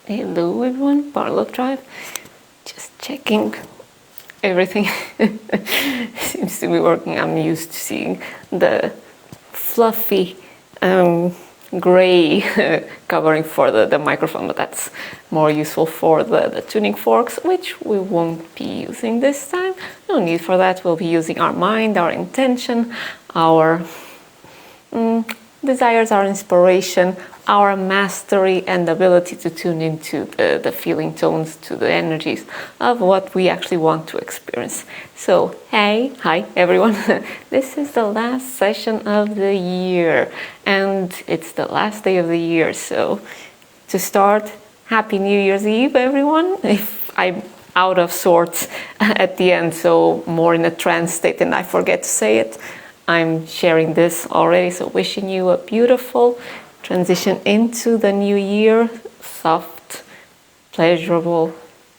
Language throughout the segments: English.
Hello everyone, Parlor Drive. Just checking everything seems to be working. I'm used to seeing the fluffy gray covering for the microphone, but that's more useful for the tuning forks, which we won't be using this time. No need for that. We'll be using our mind, our intention, our desires, our inspiration, our mastery and ability to tune into the feeling tones, to the energies of what we actually want to experience. So, hi everyone. This is the last session of the year and it's the last day of the year. So, to start, Happy New Year's Eve, everyone. If I'm out of sorts at the end, so more in a trance state and I forget to say it, I'm sharing this already, so wishing you a beautiful transition into the new year, soft, pleasurable,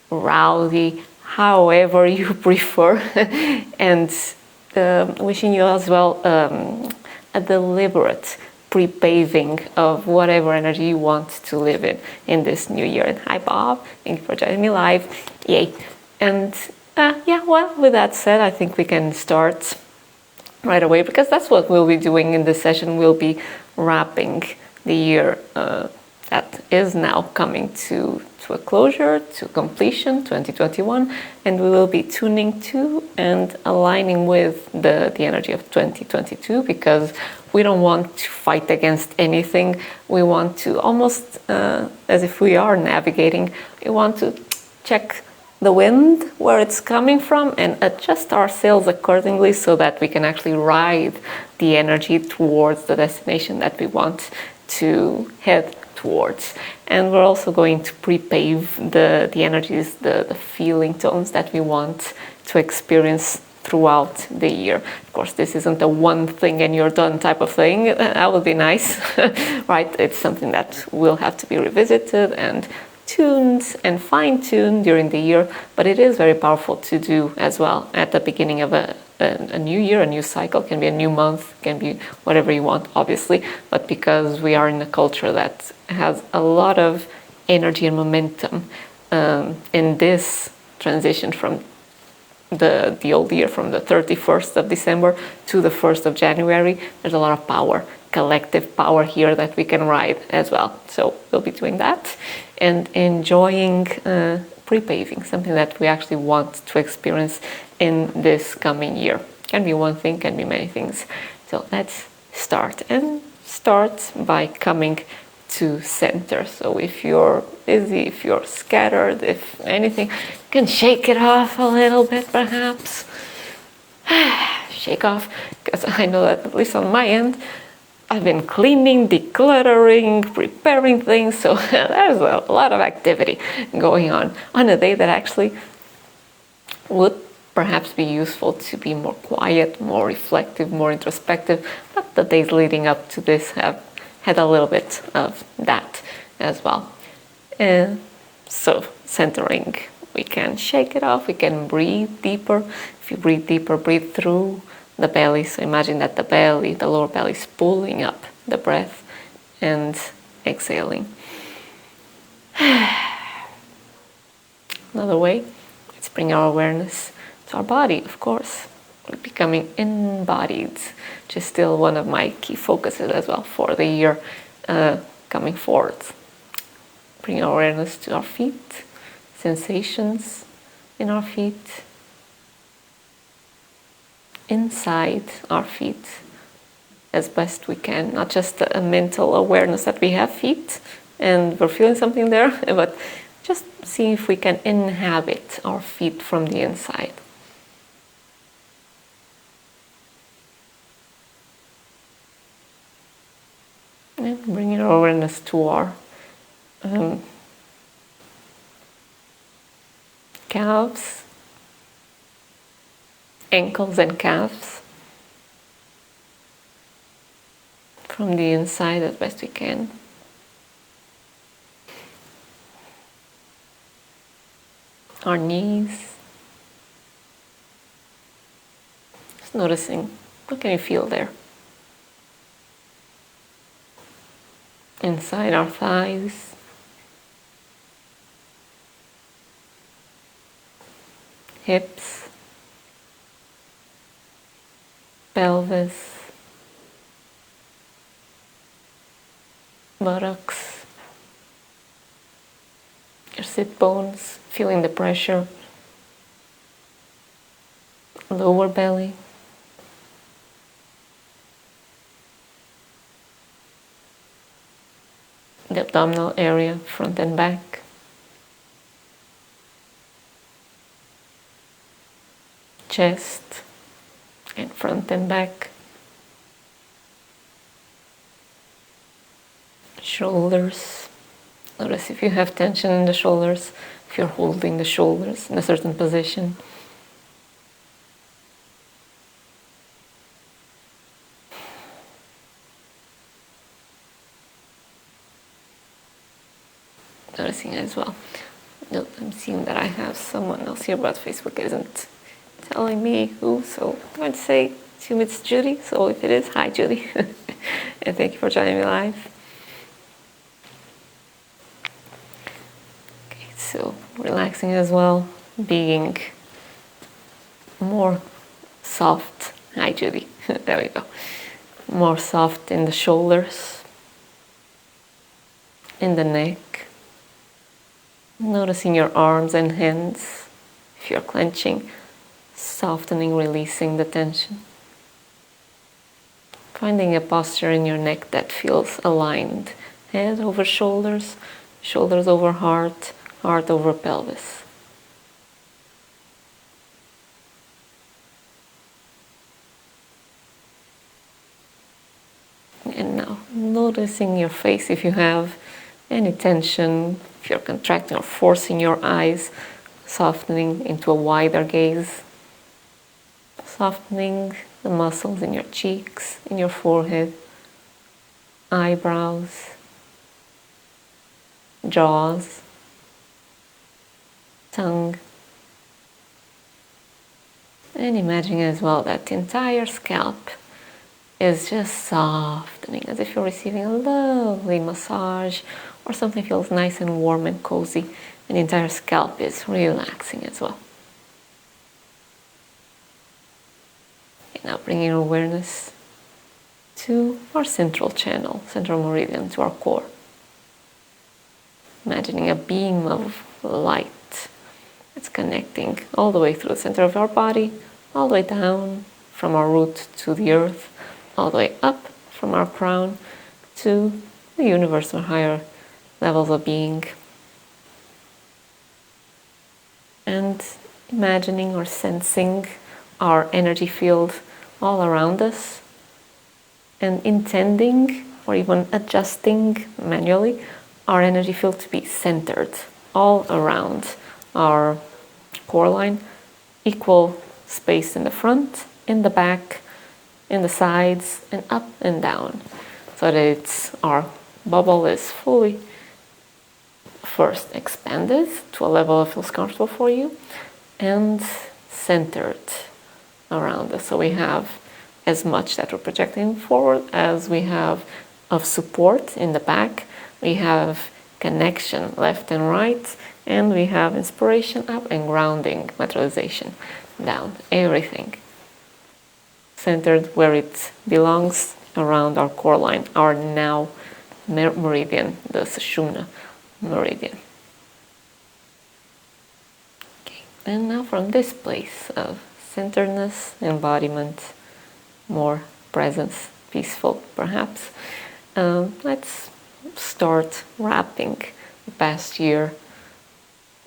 rowdy, however you prefer, and wishing you as well a deliberate pre-paving of whatever energy you want to live in this new year. And hi Bob, thank you for joining me live, yay. And with that said, I think we can start right away, because that's what we'll be doing in this session. We'll be wrapping the year that is now coming to a closure, to completion, 2021, and we will be tuning to and aligning with the energy of 2022, because we don't want to fight against anything. We want to almost, as if we are navigating, we want to check the wind, where it's coming from, and adjust our sails accordingly so that we can actually ride the energy towards the destination that we want to head towards. And we're also going to pre-pave the energies, the feeling tones that we want to experience throughout the year. Of course, this isn't a one thing and you're done type of thing. That would be nice, right? It's something that will have to be revisited and tuned and fine-tuned during the year, but it is very powerful to do as well at the beginning of a new year, a new cycle. Can be a new month, can be whatever you want, obviously, but because we are in a culture that has a lot of energy and momentum in this transition from the old year, from the 31st of December to the 1st of January, there's a lot of power, collective power here that we can ride as well. So we'll be doing that and enjoying pre-paving, something that we actually want to experience in this coming year. Can be one thing, can be many things. So let's start, and start by coming to center. So if you're busy, if you're scattered, if anything, you can shake it off a little bit perhaps. Shake off, because I know that at least on my end, I've been cleaning, decluttering, preparing things, so there's a lot of activity going on a day that actually would perhaps be useful to be more quiet, more reflective, more introspective, but the days leading up to this have had a little bit of that as well. And so centering, we can shake it off, we can breathe deeper. If you breathe deeper, breathe through the belly. So imagine that the belly, the lower belly, is pulling up the breath and exhaling. Another way, let's bring our awareness to our body, of course, becoming embodied, which is still one of my key focuses as well for the year coming forward. Bring our awareness to our feet, sensations in our feet, inside our feet as best we can, not just a mental awareness that we have feet and we're feeling something there, but just see if we can inhabit our feet from the inside. And bringing our awareness to our calves, ankles and calves from the inside as best we can. Our knees. Just noticing, what can you feel there? Inside our thighs, hips, pelvis, buttocks, your sit bones, feeling the pressure, lower belly, the abdominal area, front and back, chest and front and back, shoulders. Notice if you have tension in the shoulders, if you're holding the shoulders in a certain position. Noticing as well. I'm seeing that I have someone else here, but Facebook isn't telling me who, so I'm going to say, assume it's Judy. So if it is, hi Judy, and thank you for joining me live. Okay, so relaxing as well, being more soft. Hi Judy, there we go. More soft in the shoulders, in the neck. Noticing your arms and hands, if you're clenching, softening, releasing the tension. Finding a posture in your neck that feels aligned. Head over shoulders, shoulders over heart, heart over pelvis. And now, noticing your face if you have any tension, if you're contracting or forcing your eyes, softening into a wider gaze. Softening the muscles in your cheeks, in your forehead, eyebrows, jaws, tongue. And imagine as well that the entire scalp is just softening, as if you're receiving a lovely massage or something feels nice and warm and cozy, and the entire scalp is relaxing as well. Okay, now bringing your awareness to our central channel, central meridian, to our core. Imagining a beam of light that's connecting all the way through the center of our body, all the way down from our root to the earth, all the way up from our crown to the universe or higher levels of being. And imagining or sensing our energy field all around us, and intending or even adjusting manually our energy field to be centered all around our core line, equal space in the front, in the back, in the sides, and up and down, so that our bubble is fully first expanded to a level that feels comfortable for you and centered around us. So we have as much that we're projecting forward as we have of support in the back. We have connection left and right, and we have inspiration up and grounding, materialization down. Everything centered where it belongs around our core line, our now meridian, the Sushumna meridian. Okay, and now from this place of centeredness, embodiment, more presence, peaceful perhaps, let's start wrapping the past year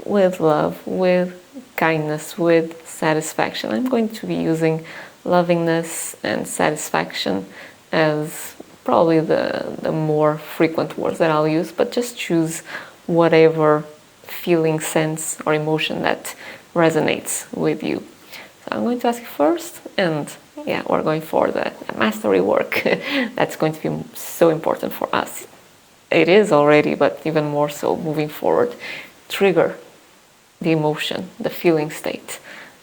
with love, with kindness, with satisfaction. I'm going to be using lovingness and satisfaction as probably the more frequent words that I'll use, but just choose whatever feeling, sense, or emotion that resonates with you. So I'm going to ask you first, and yeah, we're going for the mastery work. That's going to be so important for us. It is already, but even more so moving forward. Trigger the emotion, the feeling state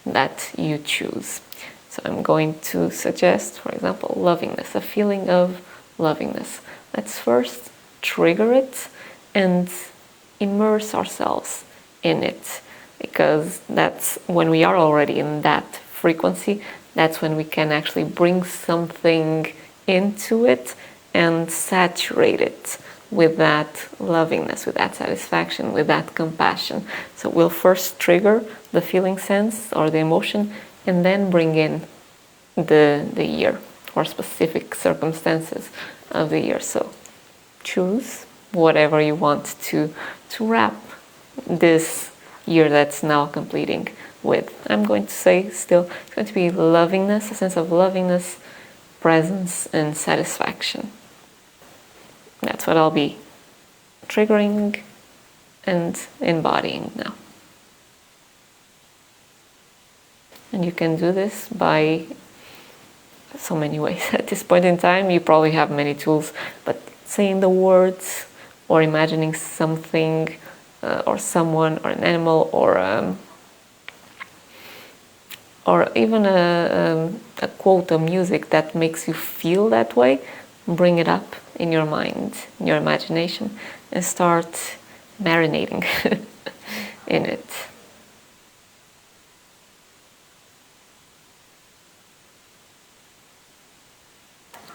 that you choose. So I'm going to suggest, for example, lovingness, a feeling of lovingness. Let's first trigger it and immerse ourselves in it. because that's when we are already in that frequency, that's when we can actually bring something into it and saturate it with that lovingness, with that satisfaction, with that compassion. So we'll first trigger the feeling sense or the emotion, and then bring in the year or specific circumstances of the year. So choose whatever you want to wrap this year that's now completing with. I'm going to say still it's going to be lovingness, a sense of lovingness, presence, and satisfaction. That's what I'll be triggering and embodying now. And you can do this by so many ways. At this point in time, you probably have many tools, but saying the words or imagining something or someone or an animal or even a quote of music that makes you feel that way, bring it up in your mind, in your imagination, and start marinating in it.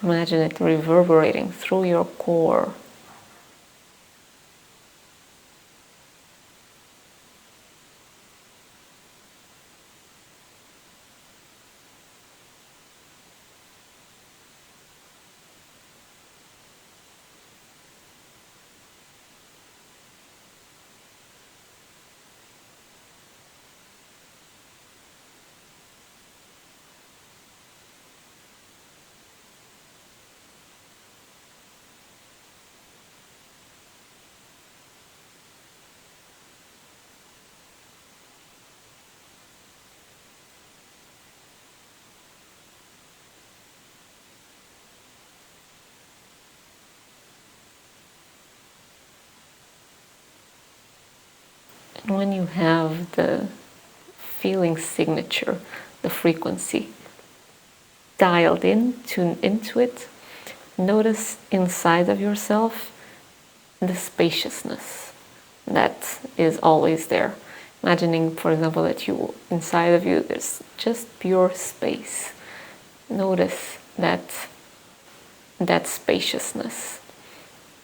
Imagine it reverberating through your core. And when you have the feeling signature, the frequency dialed in, tuned into it, notice inside of yourself the spaciousness that is always there. Imagining, for example, that inside of you there's just pure space. Notice that spaciousness.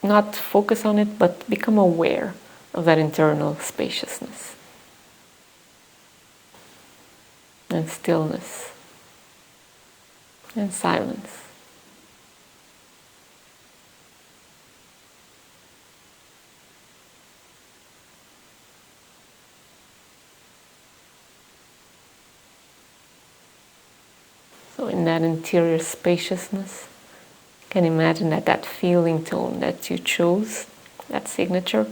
Not focus on it, but become aware of that internal spaciousness and stillness and silence. So in that interior spaciousness, you can imagine that feeling tone that you chose, that signature,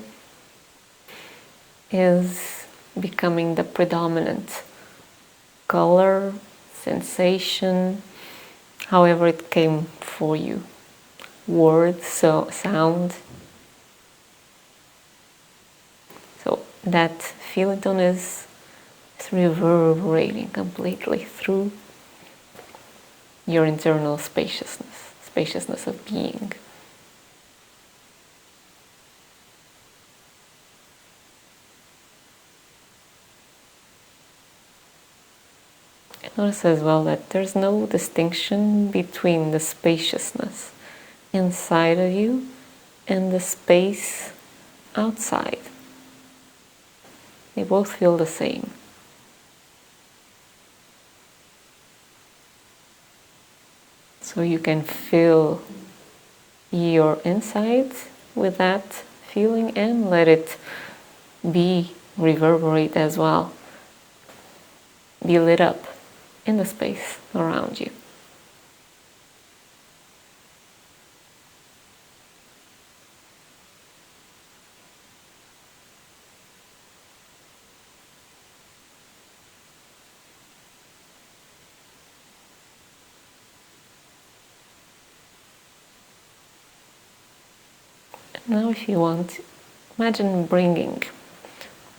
is becoming the predominant color, sensation, however it came for you. Word, so sound. So that feeling tone is reverberating completely through your internal spaciousness of being. Notice as well that there's no distinction between the spaciousness inside of you and the space outside. They both feel the same. So you can fill your insides with that feeling and let it be reverberate as well. Be lit up in the space around you. Now if you want, imagine bringing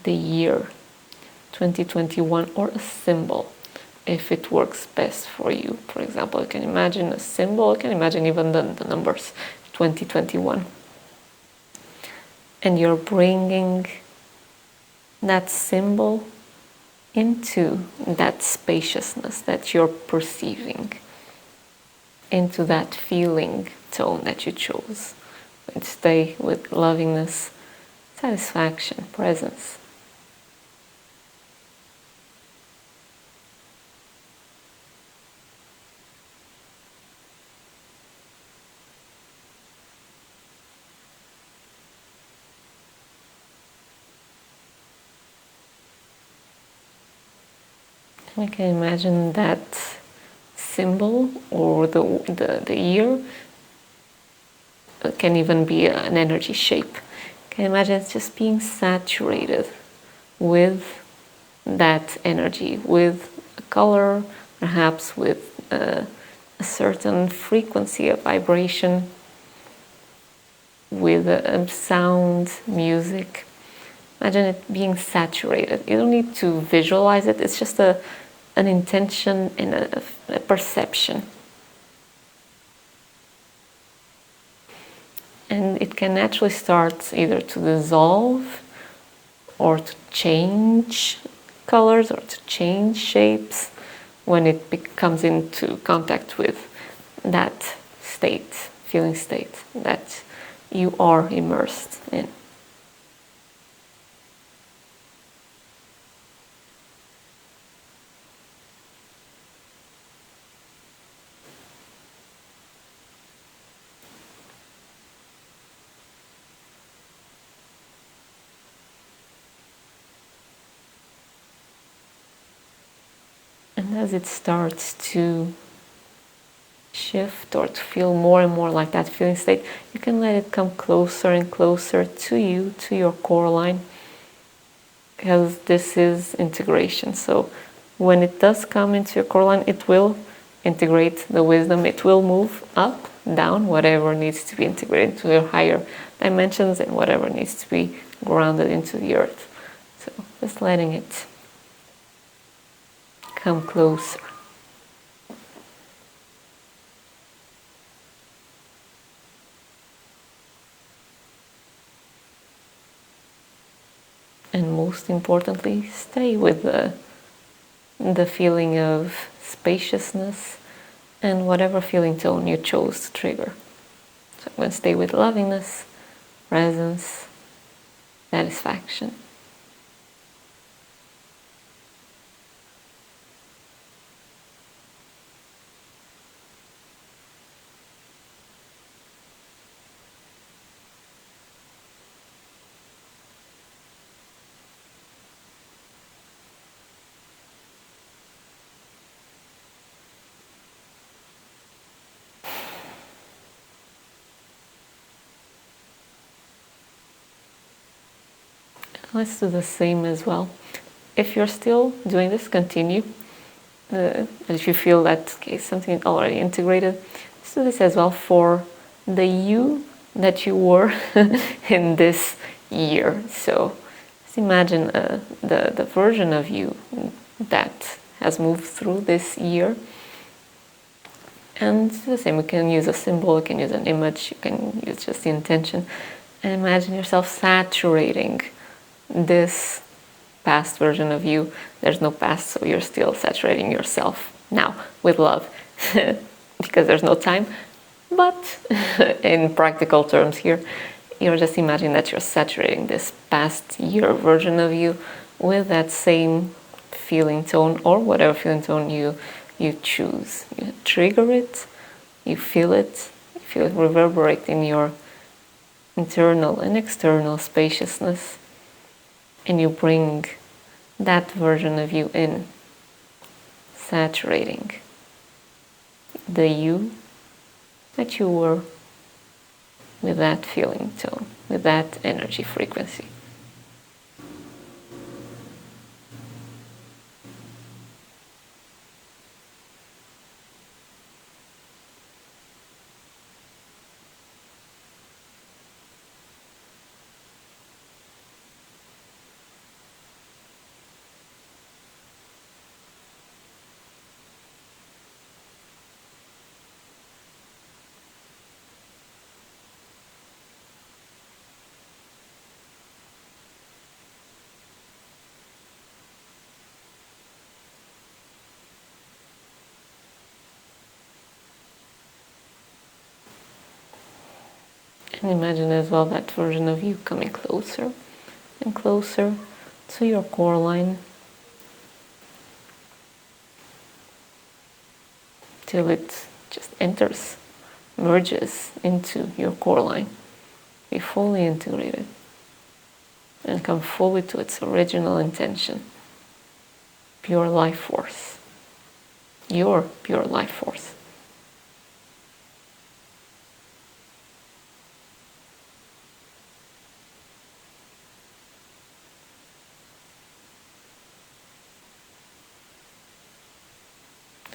the year 2021 or a symbol, if it works best for you. For example, you can imagine a symbol, you can imagine even the numbers 2021. And you're bringing that symbol into that spaciousness that you're perceiving, into that feeling tone that you chose. And stay with lovingness, satisfaction, presence. We can imagine that symbol or the ear. It can even be an energy shape. You can imagine it's just being saturated with that energy, with a color, perhaps with a certain frequency of vibration, with a sound, music. Imagine it being saturated. You don't need to visualize it. It's just an intention and a perception. And it can naturally start either to dissolve or to change colors or to change shapes when it comes into contact with that state, feeling state that you are immersed in. And as it starts to shift or to feel more and more like that feeling state, you can let it come closer and closer to you, to your core line, because this is integration. So when it does come into your core line, it will integrate the wisdom. It will move up, down, whatever needs to be integrated into your higher dimensions and whatever needs to be grounded into the earth. So just letting it come closer. And most importantly, stay with the feeling of spaciousness and whatever feeling tone you chose to trigger. So I'm going to stay with lovingness, presence, satisfaction. Let's do the same as well. If you're still doing this, continue. If you feel that something already integrated, let's do this as well for the you that you were in this year. So just imagine the version of you that has moved through this year. And the same, we can use a symbol, you can use an image, you can use just the intention. And imagine yourself saturating this past version of you. There's no past, so you're still saturating yourself now with love because there's no time. But in practical terms here, you're just imagining that you're saturating this past year version of you with that same feeling tone or whatever feeling tone you choose. You trigger it, you feel it reverberate in your internal and external spaciousness. And you bring that version of you in, saturating the you that you were with that feeling tone, with that energy frequency. And imagine as well that version of you coming closer and closer to your core line till it just enters, merges into your core line, be fully integrated and come fully to its original intention. Pure life force. Your pure life force.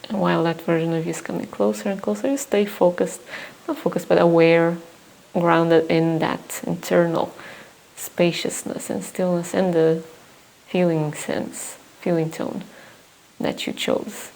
And while that version of you is coming closer and closer, you stay focused, not focused, but aware, grounded in that internal spaciousness and stillness and the feeling sense, feeling tone that you chose.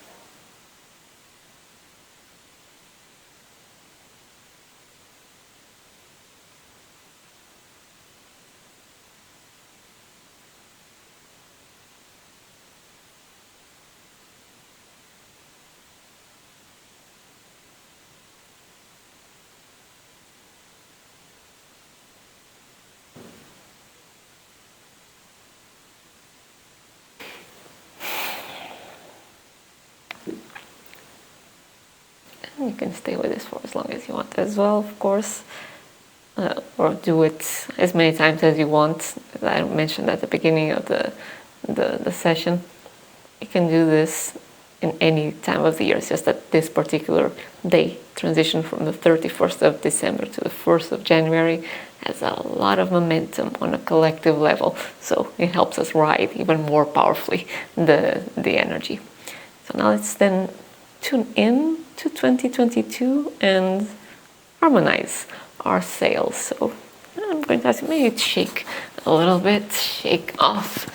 You can stay with this for as long as you want as well, of course, or do it as many times as you want. As I mentioned at the beginning of the session, you can do this in any time of the year. It's just that this particular day, transition from the 31st of December to the 1st of January, has a lot of momentum on a collective level. So it helps us ride even more powerfully the energy. So now let's then tune in to 2022 and harmonize our sails. So I'm going to ask you maybe to shake a little bit, shake off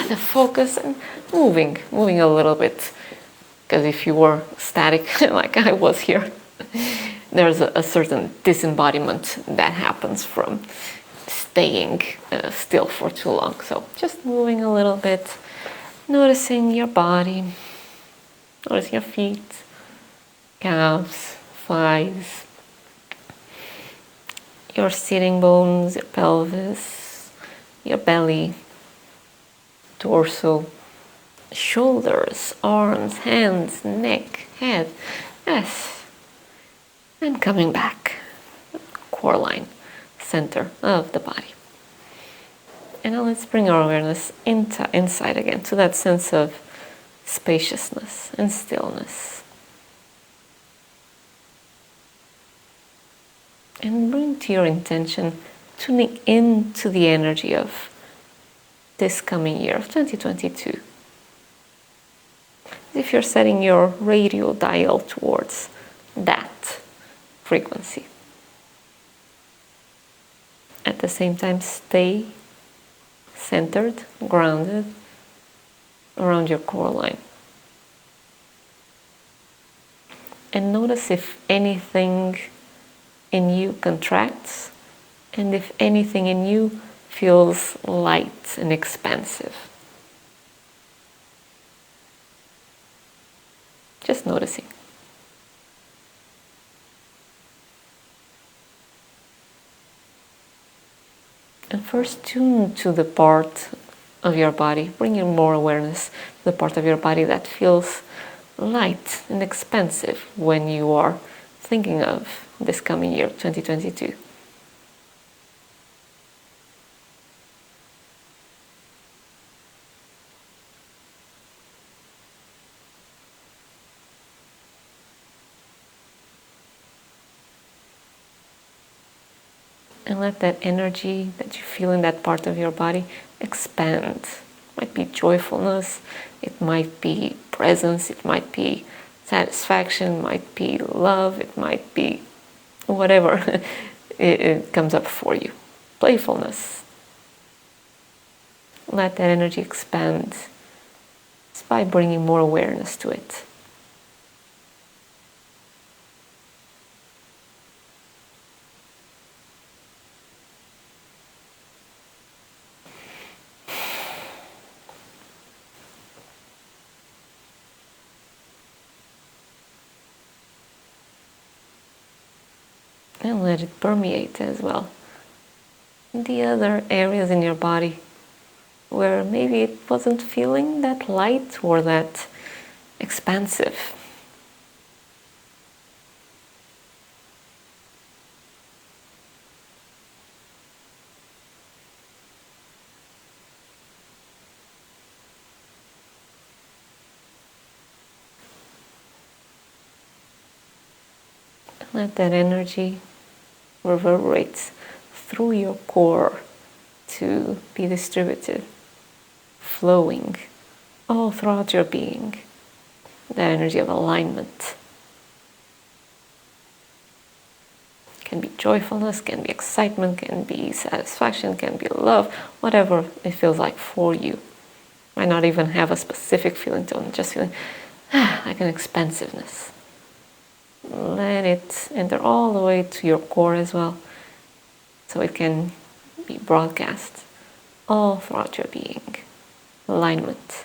the focus and moving a little bit. Because if you were static like I was here, there's a certain disembodiment that happens from staying still for too long. So just moving a little bit, noticing your body, noticing your feet, calves, thighs, your sitting bones, your pelvis, your belly, torso, shoulders, arms, hands, neck, head. Yes. And coming back, core line, center of the body. And now let's bring our awareness inside again to that sense of spaciousness and stillness. And bring to your intention tuning into the energy of this coming year of 2022. As if you're setting your radio dial towards that frequency. At the same time, stay centered, grounded around your core line. And notice if anything in you contracts and if anything in you feels light and expansive. Just noticing. And first tune to the part of your body, bringing more awareness to the part of your body that feels light and expansive when you are thinking of this coming year, 2022. And let that energy that you feel in that part of your body expand. It might be joyfulness, it might be presence, it might be satisfaction, it might be love, it might be whatever it comes up for you. Playfulness. Let that energy expand just by bringing more awareness to it. and let it permeate as well. The other areas in your body where maybe it wasn't feeling that light or that expansive. Let that energy reverberate through your core to be distributed, flowing all throughout your being. The energy of alignment. Can be joyfulness, can be excitement, can be satisfaction, can be love, whatever it feels like for you. Might not even have a specific feeling tone, just feeling like an expansiveness. Let it enter all the way to your core as well, so it can be broadcast all throughout your being. Alignment.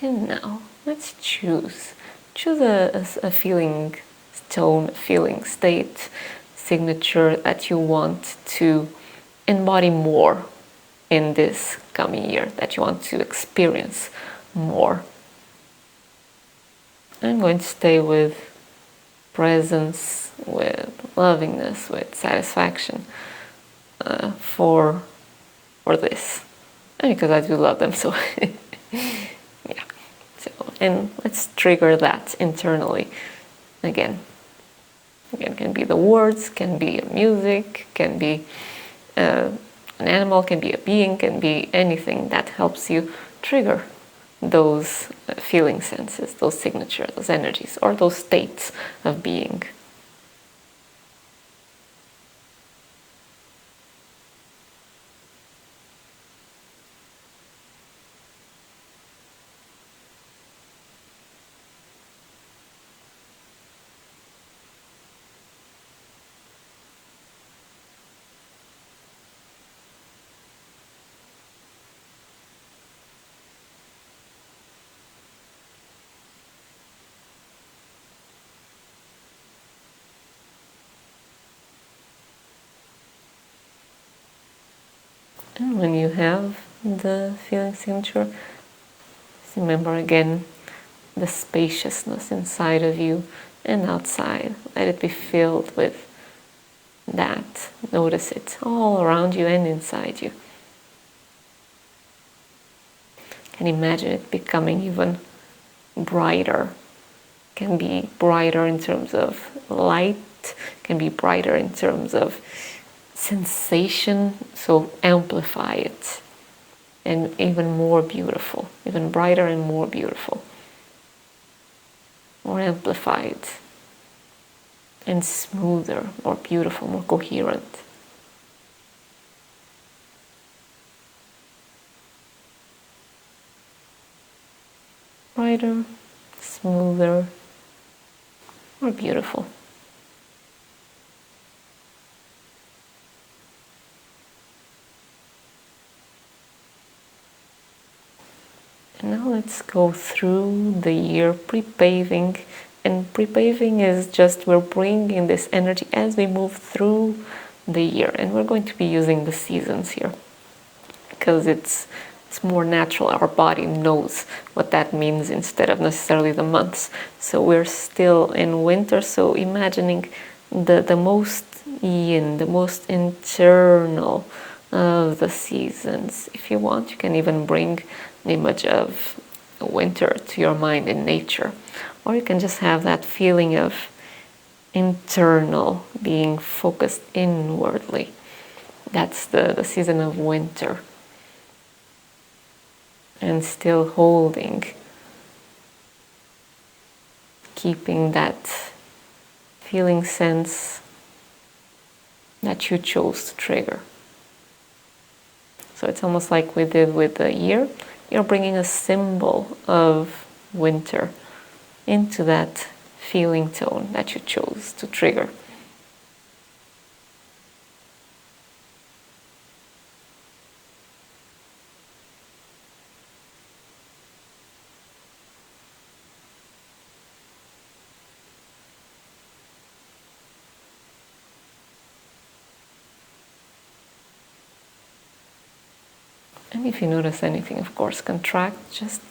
And now let's choose a feeling tone, feeling state, signature that you want to embody more in this coming year, that you want to experience more. I'm going to stay with presence, with lovingness, with satisfaction for this, and because I do love them, so yeah. So, and let's trigger that internally again. Again, can be the words, can be music, can be an animal, can be a being, can be anything that helps you trigger those feeling senses, those signatures, those energies, or those states of being. And when you have the feeling signature, remember again the spaciousness inside of you and outside. Let it be filled with that. Notice it all around you and inside you. And imagine it becoming even brighter. Can be brighter in terms of light, can be brighter in terms of sensation, so amplify it, and even more beautiful, even brighter and more beautiful, more amplified and smoother, more beautiful, more coherent. Brighter, smoother, more beautiful. And now let's go through the year pre-paving. And pre-paving is just we're bringing this energy as we move through the year. And we're going to be using the seasons here because it's more natural. Our body knows what that means instead of necessarily the months. So we're still in winter. So imagining the most yin, the most internal of the seasons. If you want, you can even bring an image of winter to your mind in nature, or you can just have that feeling of internal, being focused inwardly. That's the season of winter, and still holding, keeping that feeling sense that you chose to trigger. So it's almost like we did with the year. You're bringing a symbol of winter into that feeling tone that you chose to trigger. And if you notice anything, of course, contract, just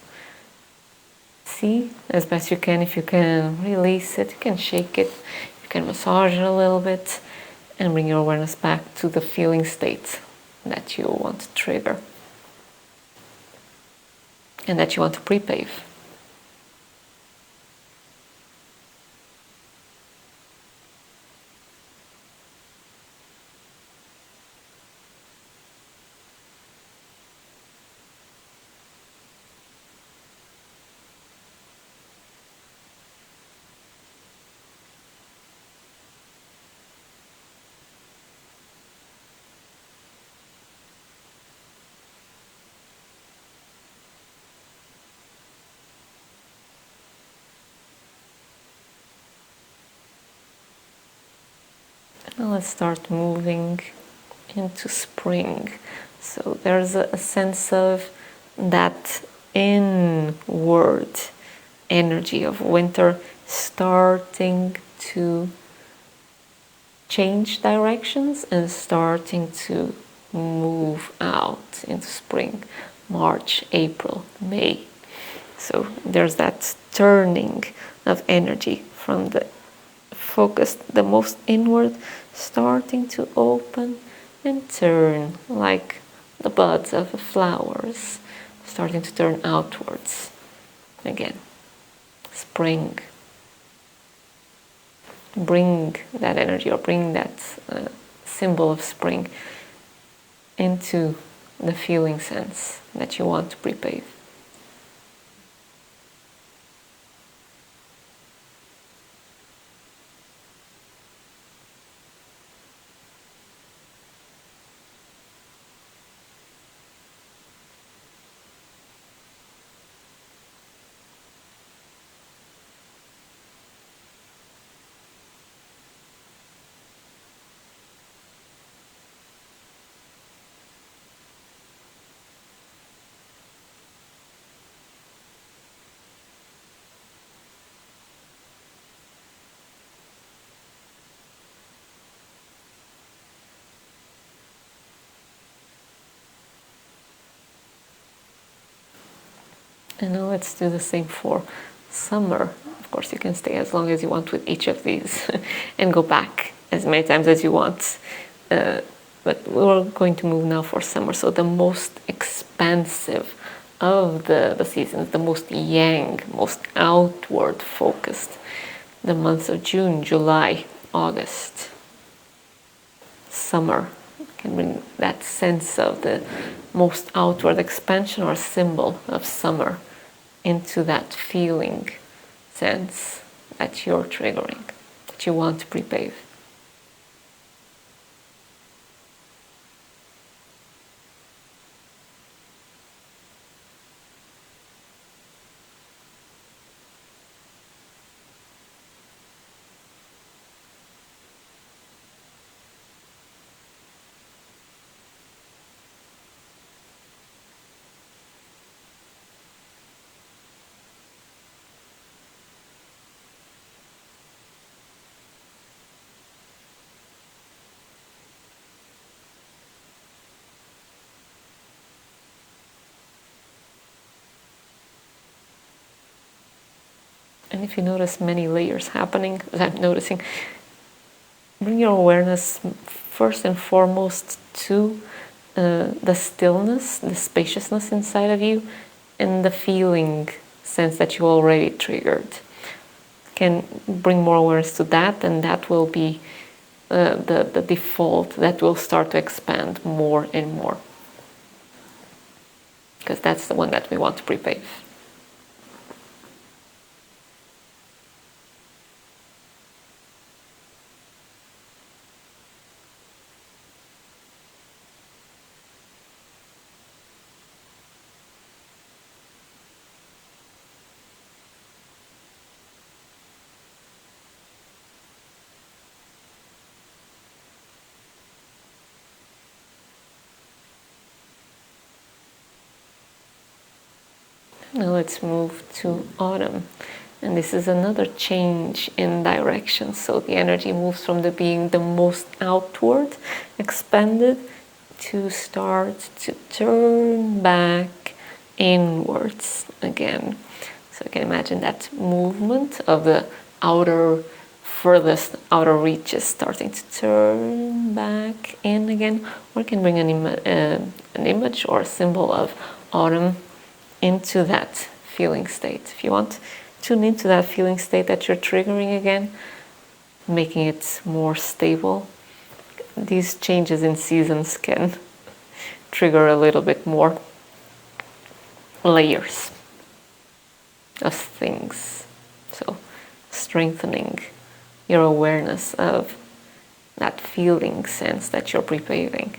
see as best you can. If you can release it, you can shake it, you can massage it a little bit, and bring your awareness back to the feeling state that you want to trigger and that you want to pre-pave. Now let's start moving into spring. So there's a sense of that inward energy of winter starting to change directions and starting to move out into spring, March, April, May. So there's that turning of energy from the focused the most inward, starting to open and turn like the buds of the flowers, starting to turn outwards again. Spring. Bring that energy, or bring that symbol of spring into the feeling sense that you want to pre-pave. And now let's do the same for summer. Of course, you can stay as long as you want with each of these and go back as many times as you want. But we're going to move now for summer. So the most expansive of the seasons, the most yang, most outward focused, the months of June, July, August. Summer can bring that sense of the most outward expansion or symbol of summer into that feeling sense that you're triggering, that you want to pre-pave. And if you notice many layers happening, as I'm noticing, bring your awareness first and foremost to the stillness, the spaciousness inside of you, and the feeling sense that you already triggered. Can bring more awareness to that, and that will be the default that will start to expand more and more. Because that's the one that we want to pre-pave. Now let's move to autumn. And this is another change in direction. So the energy moves from being the most outward, expanded, to start to turn back inwards again. So you can imagine that movement of the furthest outer reaches starting to turn back in again. Or you can bring an image or a symbol of autumn into that feeling state. If you want, tune into that feeling state that you're triggering again, making it more stable. These changes in seasons can trigger a little bit more layers of things. So strengthening your awareness of that feeling sense that you're pre-paving.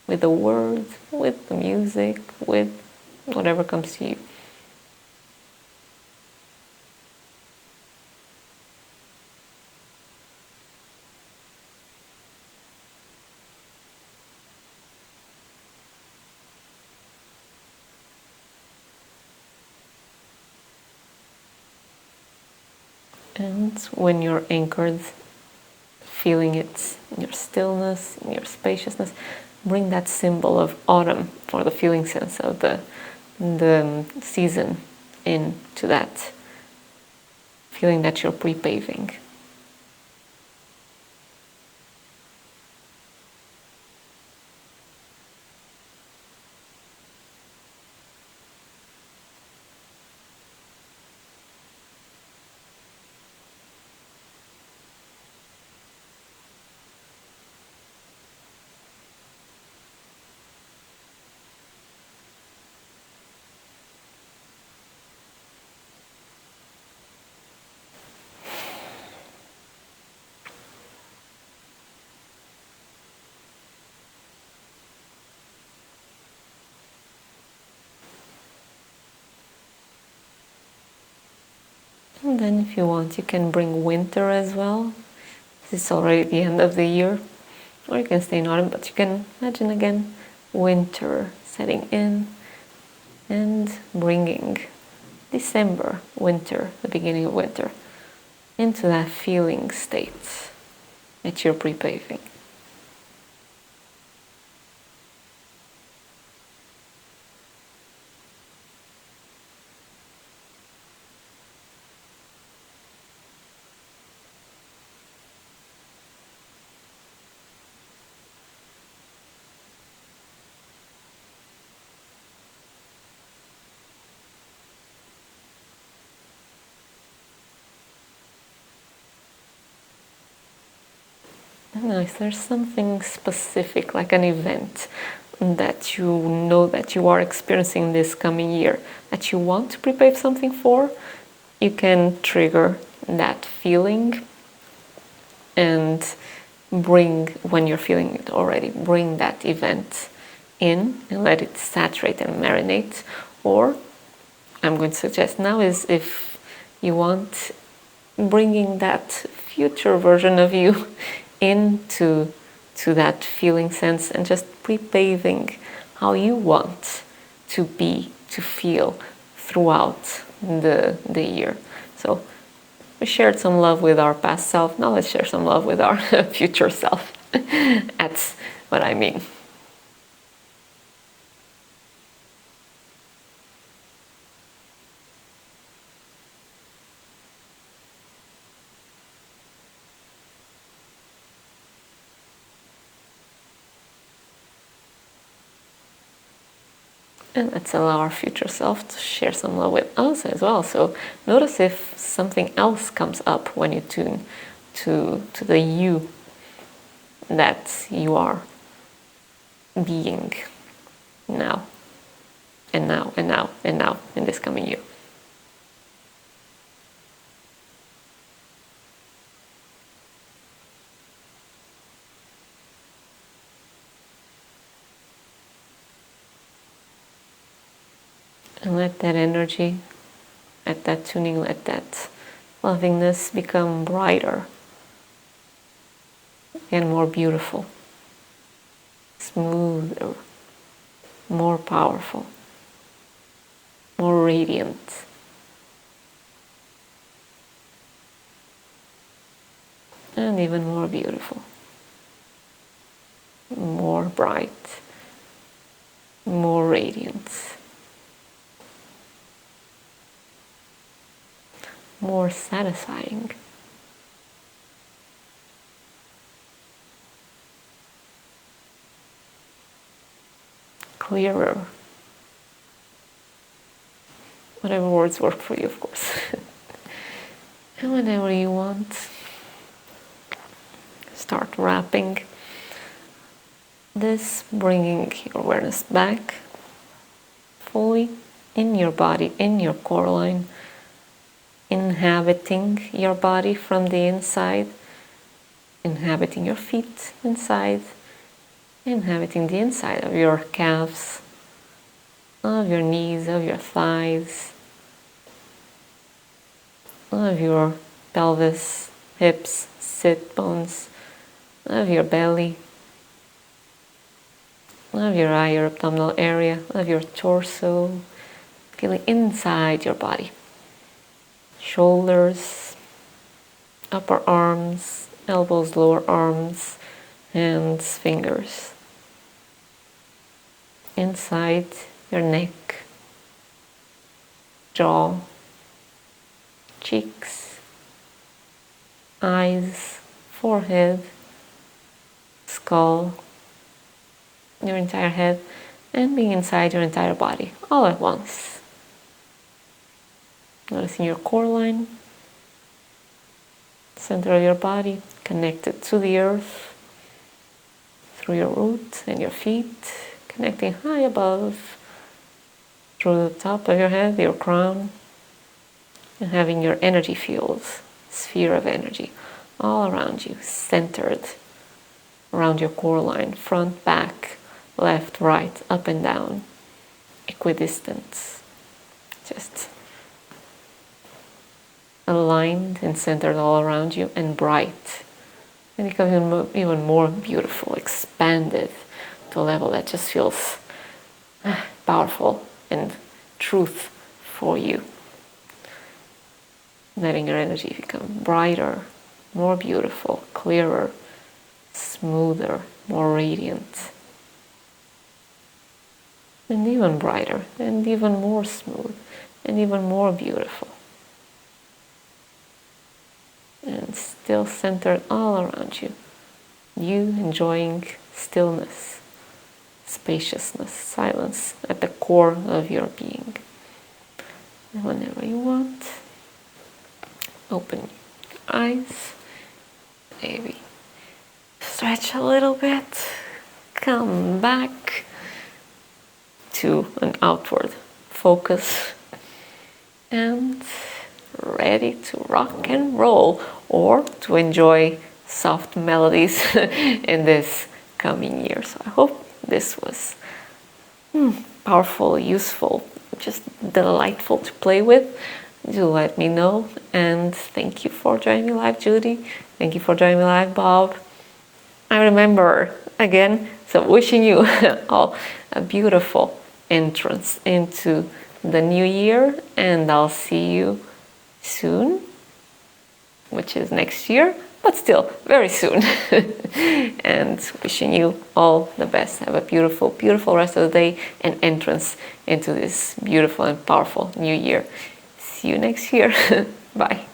With the words, with the music, with whatever comes to you. And when you're anchored, feeling it in your stillness, in your spaciousness, bring that symbol of autumn or the feeling sense of the season into that feeling that you're pre-paving. And then if you want, you can bring winter as well. It's already the end of the year. Or you can stay in autumn, but you can imagine again winter setting in and bringing December, winter, the beginning of winter, into that feeling state that you're pre-paving. Now, if there's something specific, like an event that you know that you are experiencing this coming year, that you want to prepare something for, you can trigger that feeling and bring, when you're feeling it already, bring that event in and let it saturate and marinate. Or I'm going to suggest now is, if you want, bringing that future version of you into that feeling sense and just pre-paving how you want to be, to feel throughout the year. So we shared some love with our past self. Now let's share some love with our future self. That's what I mean. And let's allow our future self to share some love with us as well. So notice if something else comes up when you tune to the you that you are being now and now and now and now in this coming year. And let that energy, let that tuning, let that lovingness become brighter and more beautiful, smoother, more powerful. more radiant, and even more beautiful, more bright, more radiant, more satisfying. Clearer. Whatever words work for you, of course. And whenever you want, start wrapping this, bringing your awareness back fully in your body, in your core line, inhabiting your body from the inside, inhabiting your feet inside, inhabiting the inside of your calves, of your knees, of your thighs, of your pelvis, hips, sit bones, of your belly, of your eye, your abdominal area, of your torso, feeling inside your body. Shoulders, upper arms, elbows, lower arms, hands, fingers. Inside your neck, jaw, cheeks, eyes, forehead, skull, your entire head, and being inside your entire body all at once. Noticing your core line, center of your body, connected to the earth through your root and your feet, connecting high above through the top of your head, your crown, and having your energy fields, sphere of energy, all around you, centered around your core line, front, back, left, right, up and down, equidistant, just aligned and centered all around you, and bright, and becoming even more beautiful, expanded to a level that just feels powerful and truth for you. Letting your energy become brighter, more beautiful, clearer, smoother, more radiant, and even brighter, and even more smooth, and even more beautiful. And still centered all around you. You enjoying stillness, spaciousness, silence at the core of your being. And whenever you want, open your eyes, maybe stretch a little bit, come back to an outward focus, and ready to rock and roll, or to enjoy soft melodies in this coming year. So I hope this was powerful, useful, just delightful to play with. Do let me know, and thank you for joining me live, Judy. Thank you for joining me live, Bob. I remember again, so wishing you all a beautiful entrance into the new year, and I'll see you soon, which is next year, but still very soon. And wishing you all the best. Have a beautiful, beautiful rest of the day and entrance into this beautiful and powerful new year. See you next year. Bye.